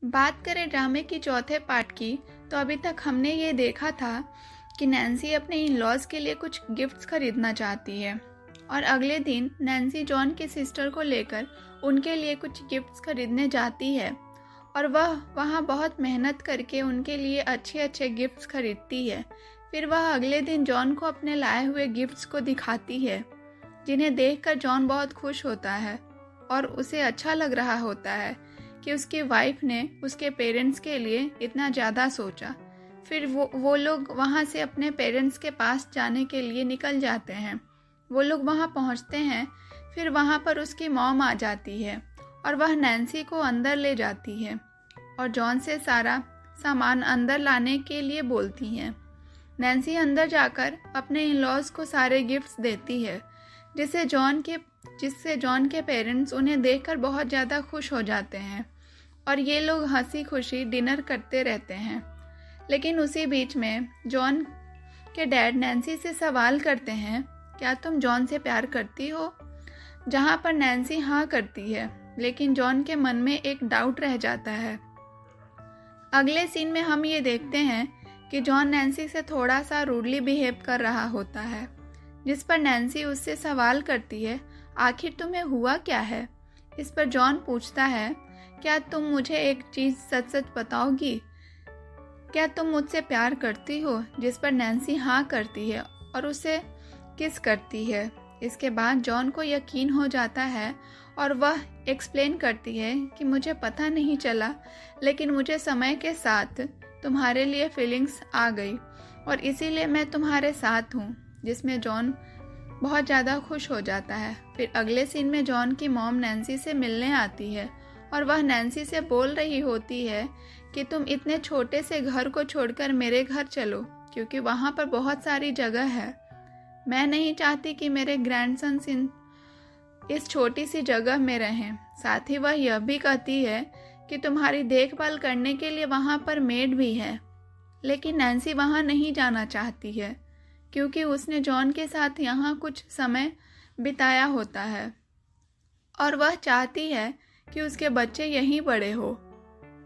बात करें ड्रामे की चौथे पार्ट की, तो अभी तक हमने ये देखा था कि नैन्सी अपने इन लॉज के लिए कुछ गिफ्ट्स खरीदना चाहती है और अगले दिन नैन्सी जॉन की सिस्टर को लेकर उनके लिए कुछ गिफ्ट्स खरीदने जाती है और वह वहाँ बहुत मेहनत करके उनके लिए अच्छे अच्छे गिफ्ट्स खरीदती है। फिर वह अगले दिन जॉन को अपने लाए हुए गिफ्ट्स को दिखाती है, जिन्हें देखकर जॉन बहुत खुश होता है और उसे अच्छा लग रहा होता है कि उसकी वाइफ ने उसके पेरेंट्स के लिए इतना ज़्यादा सोचा। फिर वो लोग वहाँ से अपने पेरेंट्स के पास जाने के लिए निकल जाते हैं। वो लोग वहाँ पहुँचते हैं। फिर वहाँ पर उसकी मॉम आ जाती है और वह नैन्सी को अंदर ले जाती है और जॉन से सारा सामान अंदर लाने के लिए बोलती हैं। नैन्सी अंदर जाकर अपने इन लॉज को सारे गिफ्ट्स देती है, जिससे जॉन के पेरेंट्स उन्हें देखकर बहुत ज़्यादा खुश हो जाते हैं और ये लोग हंसी खुशी डिनर करते रहते हैं। लेकिन उसी बीच में जॉन के डैड नैन्सी से सवाल करते हैं, क्या तुम जॉन से प्यार करती हो? जहाँ पर नैन्सी हाँ करती है, लेकिन जॉन के मन में एक डाउट रह जाता है। अगले सीन में हम ये देखते हैं कि जॉन नैन्सी से थोड़ा सा रूडली बिहेव कर रहा होता है, जिस पर नैन्सी उससे सवाल करती है, आखिर तुम्हें हुआ क्या है? इस पर जॉन पूछता है, क्या तुम मुझे एक चीज़ सच सच बताओगी? क्या तुम मुझसे प्यार करती हो? जिस पर नैन्सी हाँ करती है और उसे किस करती है। इसके बाद जॉन को यकीन हो जाता है और वह एक्सप्लेन करती है कि मुझे पता नहीं चला, लेकिन मुझे समय के साथ तुम्हारे लिए फीलिंग्स आ गई और इसीलिए मैं तुम्हारे साथ हूँ, जिसमें जॉन बहुत ज़्यादा खुश हो जाता है। फिर अगले सीन में जॉन की मॉम नैन्सी से मिलने आती है और वह नैन्सी से बोल रही होती है कि तुम इतने छोटे से घर को छोड़कर मेरे घर चलो, क्योंकि वहाँ पर बहुत सारी जगह है। मैं नहीं चाहती कि मेरे ग्रैंडसन्स इस छोटी सी जगह में रहें। साथ ही वह यह भी कहती है कि तुम्हारी देखभाल करने के लिए वहाँ पर मेड भी है। लेकिन नैन्सी वहाँ नहीं जाना चाहती है, क्योंकि उसने जॉन के साथ यहाँ कुछ समय बिताया होता है और वह चाहती है कि उसके बच्चे यहीं बड़े हो।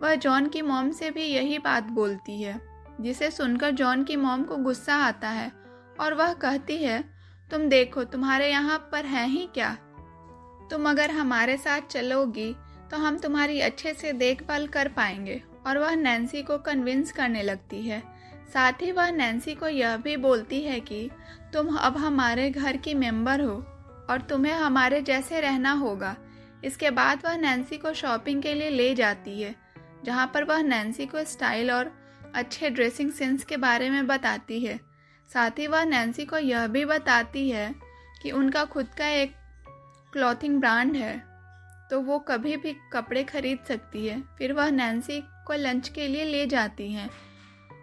वह जॉन की मॉम से भी यही बात बोलती है, जिसे सुनकर जॉन की मॉम को गुस्सा आता है और वह कहती है, तुम देखो तुम्हारे यहाँ पर है ही क्या? तुम अगर हमारे साथ चलोगी तो हम तुम्हारी अच्छे से देखभाल कर पाएंगे। और वह नैन्सी को कन्विंस करने लगती है। साथ ही वह नैन्सी को यह भी बोलती है कि तुम अब हमारे घर की मेंबर हो और तुम्हें हमारे जैसे रहना होगा। इसके बाद वह नैन्सी को शॉपिंग के लिए ले जाती है, जहाँ पर वह नैन्सी को स्टाइल और अच्छे ड्रेसिंग सेंस के बारे में बताती है। साथ ही वह नैन्सी को यह भी बताती है कि उनका खुद का एक क्लॉथिंग ब्रांड है, तो वो कभी भी कपड़े खरीद सकती है। फिर वह नैन्सी को लंच के लिए ले जाती हैं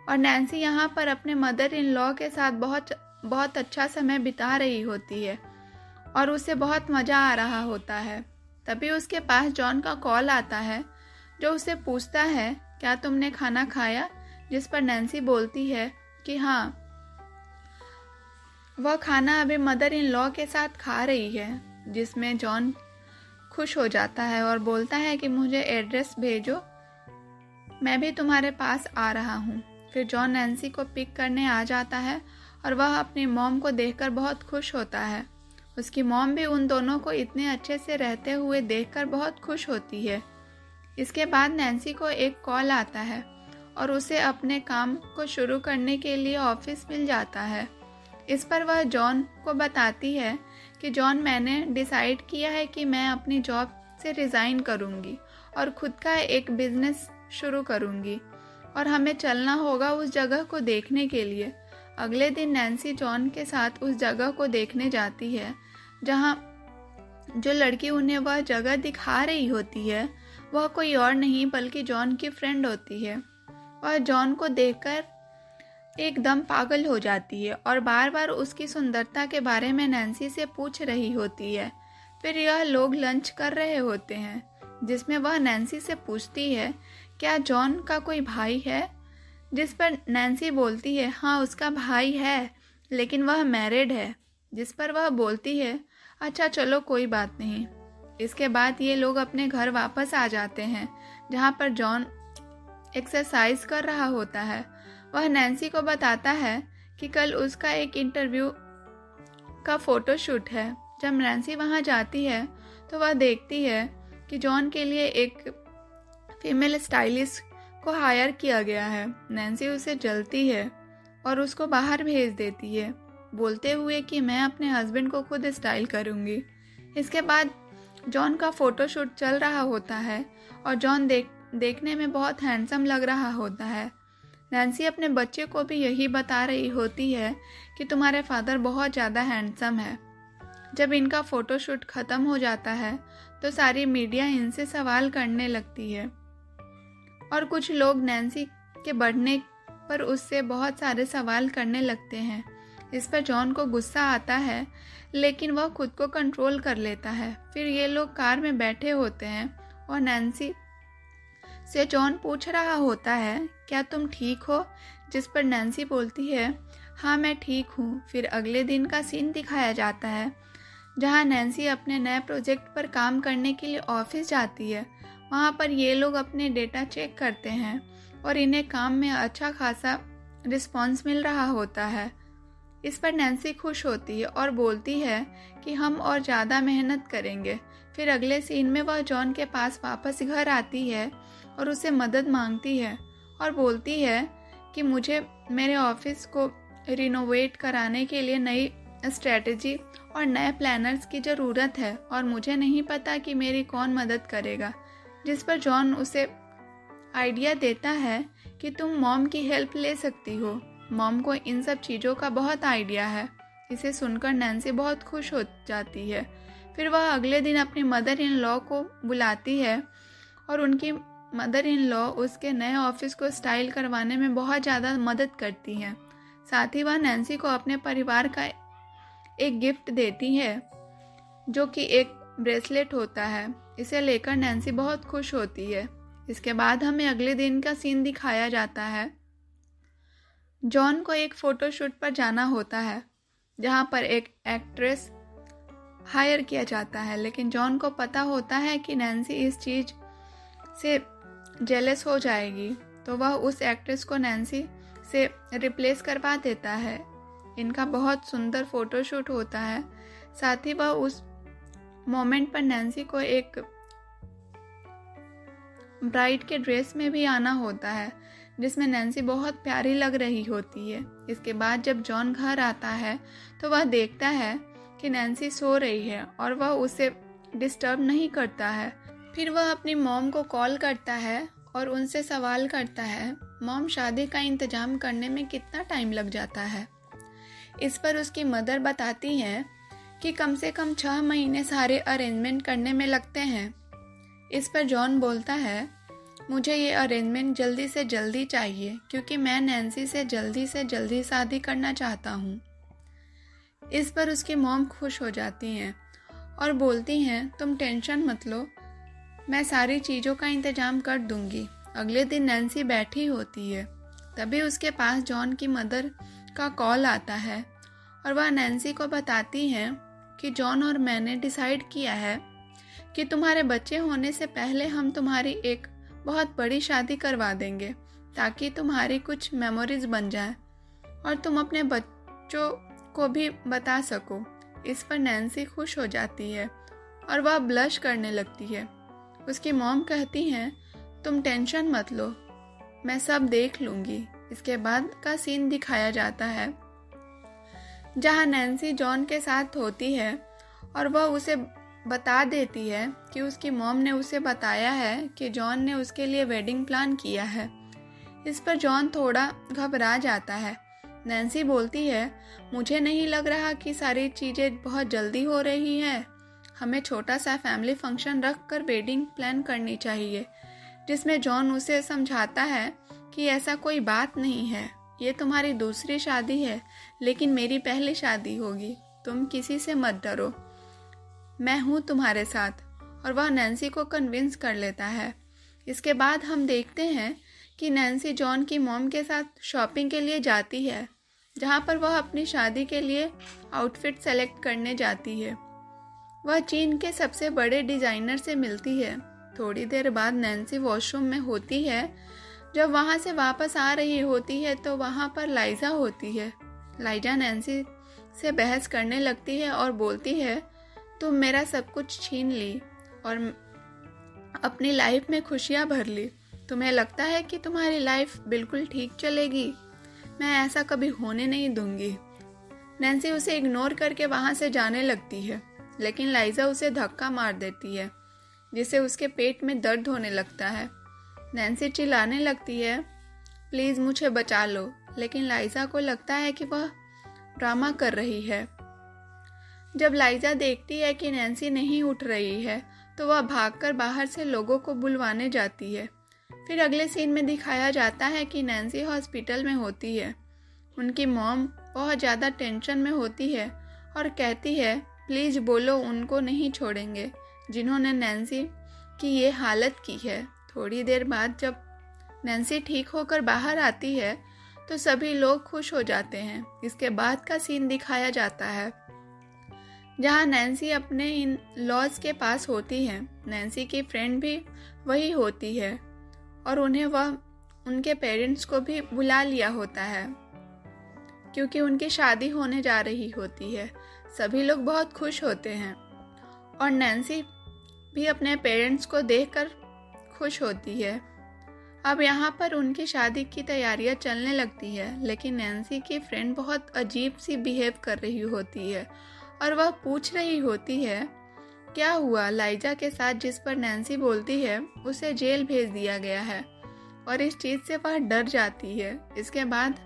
और नैन्सी यहाँ पर अपने मदर इन लॉ के साथ बहुत अच्छा समय बिता रही होती है और उसे बहुत मज़ा आ रहा होता है। तभी उसके पास जॉन का कॉल आता है, जो उसे पूछता है, क्या तुमने खाना खाया? जिस पर नैन्सी बोलती है कि हाँ, वह खाना अभी मदर इन लॉ के साथ खा रही है। जिसमें जॉन खुश हो जाता है और बोलता है कि मुझे एड्रेस भेजो, मैं भी तुम्हारे पास आ रहा हूँ। फिर जॉन नैन्सी को पिक करने आ जाता है और वह अपनी मॉम को देखकर बहुत खुश होता है। उसकी मॉम भी उन दोनों को इतने अच्छे से रहते हुए देखकर बहुत खुश होती है। इसके बाद नैन्सी को एक कॉल आता है और उसे अपने काम को शुरू करने के लिए ऑफिस मिल जाता है। इस पर वह जॉन को बताती है कि जॉन, मैंने डिसाइड किया है कि मैं अपनी जॉब से रिज़ाइन करूँगी और खुद का एक बिजनेस शुरू करूँगी और हमें चलना होगा उस जगह को देखने के लिए। अगले दिन नैन्सी जॉन के साथ उस जगह को देखने जाती है, जहाँ जो लड़की उन्हें वह जगह दिखा रही होती है वह कोई और नहीं बल्कि जॉन की फ्रेंड होती है। वह जॉन को देखकर एकदम पागल हो जाती है और बार बार उसकी सुंदरता के बारे में नैन्सी से पूछ रही होती है। फिर यह लोग लंच कर रहे होते हैं, जिसमें वह नैन्सी से पूछती है, क्या जॉन का कोई भाई है? जिस पर नैन्सी बोलती है, हाँ उसका भाई है, लेकिन वह मैरिड है। जिस पर वह बोलती है, अच्छा चलो कोई बात नहीं। इसके बाद ये लोग अपने घर वापस आ जाते हैं, जहाँ पर जॉन एक्सरसाइज कर रहा होता है। वह नैन्सी को बताता है कि कल उसका एक इंटरव्यू का फ़ोटो शूट है। जब नैन्सी वहाँ जाती है तो वह देखती है कि जॉन के लिए एक फीमेल स्टाइलिस्ट को हायर किया गया है। नैन्सी उसे जलती है और उसको बाहर भेज देती है, बोलते हुए कि मैं अपने हस्बैंड को खुद स्टाइल करूँगी। इसके बाद जॉन का फ़ोटोशूट चल रहा होता है और जॉन देखने में बहुत हैंडसम लग रहा होता है। नैन्सी अपने बच्चे को भी यही बता रही होती है कि तुम्हारे फादर बहुत ज़्यादा हैंडसम है। जब इनका फ़ोटोशूट ख़त्म हो जाता है तो सारी मीडिया इनसे सवाल करने लगती है और कुछ लोग नैन्सी के बढ़ने पर उससे बहुत सारे सवाल करने लगते हैं। इस पर जॉन को गुस्सा आता है, लेकिन वह खुद को कंट्रोल कर लेता है। फिर ये लोग कार में बैठे होते हैं और नैन्सी से जॉन पूछ रहा होता है, क्या तुम ठीक हो? जिस पर नैन्सी बोलती है, हाँ मैं ठीक हूँ। फिर अगले दिन का सीन दिखाया जाता है जहाँ नैन्सी अपने नए प्रोजेक्ट पर काम करने के लिए ऑफिस जाती है। वहाँ पर ये लोग अपने डेटा चेक करते हैं और इन्हें काम में अच्छा खासा रिस्पॉन्स मिल रहा होता है। इस पर नैन्सी खुश होती है और बोलती है कि हम और ज़्यादा मेहनत करेंगे। फिर अगले सीन में वह जॉन के पास वापस घर आती है और उससे मदद मांगती है और बोलती है कि मुझे मेरे ऑफिस को रिनोवेट कराने के लिए नई स्ट्रेटजी और नए प्लानर्स की ज़रूरत है और मुझे नहीं पता कि मेरी कौन मदद करेगा। जिस पर जॉन उसे आइडिया देता है कि तुम मॉम की हेल्प ले सकती हो, मॉम को इन सब चीज़ों का बहुत आइडिया है। इसे सुनकर नैन्सी बहुत खुश हो जाती है। फिर वह अगले दिन अपनी मदर इन लॉ को बुलाती है और उनकी मदर इन लॉ उसके नए ऑफिस को स्टाइल करवाने में बहुत ज़्यादा मदद करती हैं। साथ ही वह नैन्सी को अपने परिवार का एक गिफ्ट देती है जो कि एक ब्रेसलेट होता है। इसे लेकर नैन्सी बहुत खुश होती है। इसके बाद हमें अगले दिन का सीन दिखाया जाता है। जॉन को एक फ़ोटोशूट पर जाना होता है जहाँ पर एक एक्ट्रेस हायर किया जाता है, लेकिन जॉन को पता होता है कि नैन्सी इस चीज़ से जेलस हो जाएगी, तो वह उस एक्ट्रेस को नैन्सी से रिप्लेस करवा देता है। इनका बहुत सुंदर फ़ोटोशूट होता है। साथ ही वह उस मोमेंट पर नैन्सी को एक ब्राइड के ड्रेस में भी आना होता है, जिसमें नैन्सी बहुत प्यारी लग रही होती है। इसके बाद जब जॉन घर आता है तो वह देखता है कि नैन्सी सो रही है और वह उसे डिस्टर्ब नहीं करता है। फिर वह अपनी मॉम को कॉल करता है और उनसे सवाल करता है, मॉम शादी का इंतज़ाम करने में कितना टाइम लग जाता है? इस पर उसकी मदर बताती हैं कि कम से कम 6 महीने सारे अरेंजमेंट करने में लगते हैं। इस पर जॉन बोलता है, मुझे ये अरेंजमेंट जल्दी से जल्दी चाहिए क्योंकि मैं नैन्सी से जल्दी शादी करना चाहता हूँ। इस पर उसकी मॉम खुश हो जाती हैं और बोलती हैं, तुम टेंशन मत लो, मैं सारी चीज़ों का इंतज़ाम कर दूँगी। अगले दिन नैन्सी बैठी होती है, तभी उसके पास जॉन की मदर का कॉल आता है और वह नैन्सी को बताती हैं कि जॉन और मैंने डिसाइड किया है कि तुम्हारे बच्चे होने से पहले हम तुम्हारी एक बहुत बड़ी शादी करवा देंगे ताकि तुम्हारी कुछ मेमोरीज बन जाए और तुम अपने बच्चों को भी बता सको। इस पर नैन्सी खुश हो जाती है और वह ब्लश करने लगती है। उसकी मॉम कहती हैं, तुम टेंशन मत लो, मैं सब देख लूँगी। इसके बाद का सीन दिखाया जाता है जहाँ नैन्सी जॉन के साथ होती है और वह उसे बता देती है कि उसकी मॉम ने उसे बताया है कि जॉन ने उसके लिए वेडिंग प्लान किया है। इस पर जॉन थोड़ा घबरा जाता है। नैन्सी बोलती है, मुझे नहीं लग रहा कि सारी चीज़ें बहुत जल्दी हो रही हैं। हमें छोटा सा फैमिली फंक्शन रख कर वेडिंग प्लान करनी चाहिए। जिसमें जॉन उसे समझाता है कि ऐसा कोई बात नहीं है, ये तुम्हारी दूसरी शादी है लेकिन मेरी पहली शादी होगी, तुम किसी से मत डरो, मैं हूँ तुम्हारे साथ। और वह नैन्सी को कन्विंस कर लेता है। इसके बाद हम देखते हैं कि नैन्सी जॉन की मॉम के साथ शॉपिंग के लिए जाती है, जहाँ पर वह अपनी शादी के लिए आउटफिट सेलेक्ट करने जाती है। वह चीन के सबसे बड़े डिज़ाइनर से मिलती है। थोड़ी देर बाद नैन्सी वॉशरूम में होती है जब वहाँ से वापस आ रही होती है तो वहाँ पर लाइजा होती है। लाइजा नैन्सी से बहस करने लगती है और बोलती है, तुम मेरा सब कुछ छीन ली और अपनी लाइफ में खुशियाँ भर ली। तुम्हें लगता है कि तुम्हारी लाइफ बिल्कुल ठीक चलेगी? मैं ऐसा कभी होने नहीं दूंगी। नैन्सी उसे इग्नोर करके वहाँ से जाने लगती है, लेकिन लाइजा उसे धक्का मार देती है, जिससे उसके पेट में दर्द होने लगता है। नैन्सी चिल्लाने लगती है, प्लीज़ मुझे बचा लो, लेकिन लाइजा को लगता है कि वह ड्रामा कर रही है। जब लाइजा देखती है कि नैन्सी नहीं उठ रही है तो वह भागकर बाहर से लोगों को बुलवाने जाती है। फिर अगले सीन में दिखाया जाता है कि नैन्सी हॉस्पिटल में होती है। उनकी मॉम बहुत ज़्यादा टेंशन में होती है और कहती है, प्लीज़ बोलो, उनको नहीं छोड़ेंगे जिन्होंने नैन्सी की ये हालत की है। थोड़ी देर बाद जब नैन्सी ठीक होकर बाहर आती है तो सभी लोग खुश हो जाते हैं। इसके बाद का सीन दिखाया जाता है जहाँ नैन्सी अपने इन लॉज के पास होती है। नैन्सी की फ्रेंड भी वही होती है और वह उनके पेरेंट्स को भी बुला लिया होता है क्योंकि उनकी शादी होने जा रही होती है। सभी लोग बहुत खुश होते हैं और नैन्सी भी अपने पेरेंट्स को देखकर खुश होती है। अब यहाँ पर उनकी शादी की तैयारियाँ चलने लगती है, लेकिन नैन्सी की फ्रेंड बहुत अजीब सी बिहेव कर रही होती है और वह पूछ रही होती है, क्या हुआ लाइजा के साथ, जिस पर नैन्सी बोलती है उसे जेल भेज दिया गया है और इस चीज़ से वह डर जाती है। इसके बाद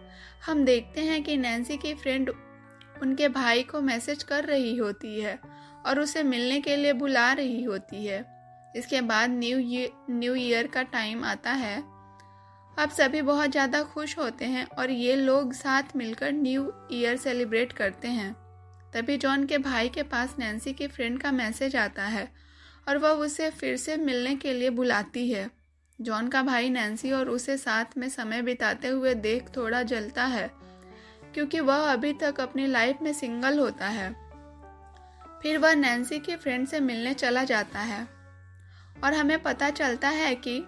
हम देखते हैं कि नैन्सी की फ्रेंड उनके भाई को मैसेज कर रही होती है और उसे मिलने के लिए बुला रही होती है। इसके बाद न्यू ईयर का टाइम आता है। अब सभी बहुत ज़्यादा खुश होते हैं और ये लोग साथ मिलकर न्यू ईयर सेलिब्रेट करते हैं। तभी जॉन के भाई के पास नैन्सी की फ्रेंड का मैसेज आता है और वह उसे फिर से मिलने के लिए बुलाती है। जॉन का भाई नैन्सी और उसे साथ में समय बिताते हुए देख थोड़ा जलता है क्योंकि वह अभी तक अपनी लाइफ में सिंगल होता है। फिर वह नैन्सी की फ्रेंड से मिलने चला जाता है और हमें पता चलता है कि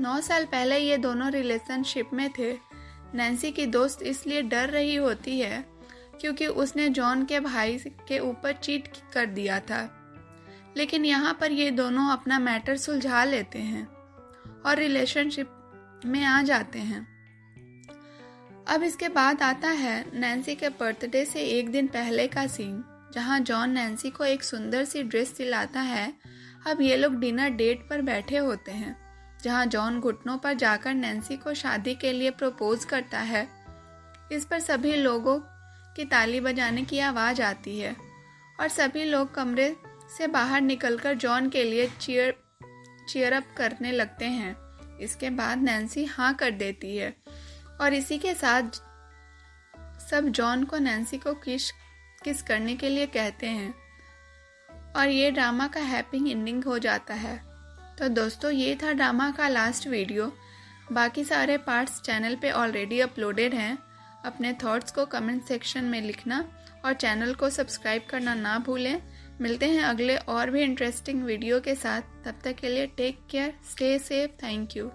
9 साल पहले ये दोनों रिलेशनशिप में थे। नैन्सी की दोस्त इसलिए डर रही होती है क्योंकि उसने जॉन के भाई के ऊपर चीट कर दिया था, लेकिन यहाँ पर ये दोनों अपना मैटर सुलझा लेते हैं और रिलेशनशिप में आ जाते हैं। अब इसके बाद आता है नैन्सी के बर्थडे से एक दिन पहले का सीन, जहाँ जॉन नैन्सी को एक सुंदर सी ड्रेस दिलाता है। अब ये लोग डिनर डेट पर बैठे होते हैं, जहाँ जॉन घुटनों पर जाकर नैन्सी को शादी के लिए प्रपोज करता है। इस पर सभी लोगों की ताली बजाने की आवाज़ आती है और सभी लोग कमरे से बाहर निकलकर जॉन के लिए चीयर अप करने लगते हैं। इसके बाद नैन्सी हाँ कर देती है और इसी के साथ सब जॉन को नैन्सी को किस करने के लिए कहते हैं और ये ड्रामा का हैप्पी एंडिंग हो जाता है। तो दोस्तों, ये था ड्रामा का लास्ट वीडियो। बाकी सारे पार्ट्स चैनल पे ऑलरेडी अपलोडेड हैं। अपने थॉट्स को कमेंट सेक्शन में लिखना और चैनल को सब्सक्राइब करना ना भूलें। मिलते हैं अगले और भी इंटरेस्टिंग वीडियो के साथ। तब तक के लिए take care, stay safe, thank you.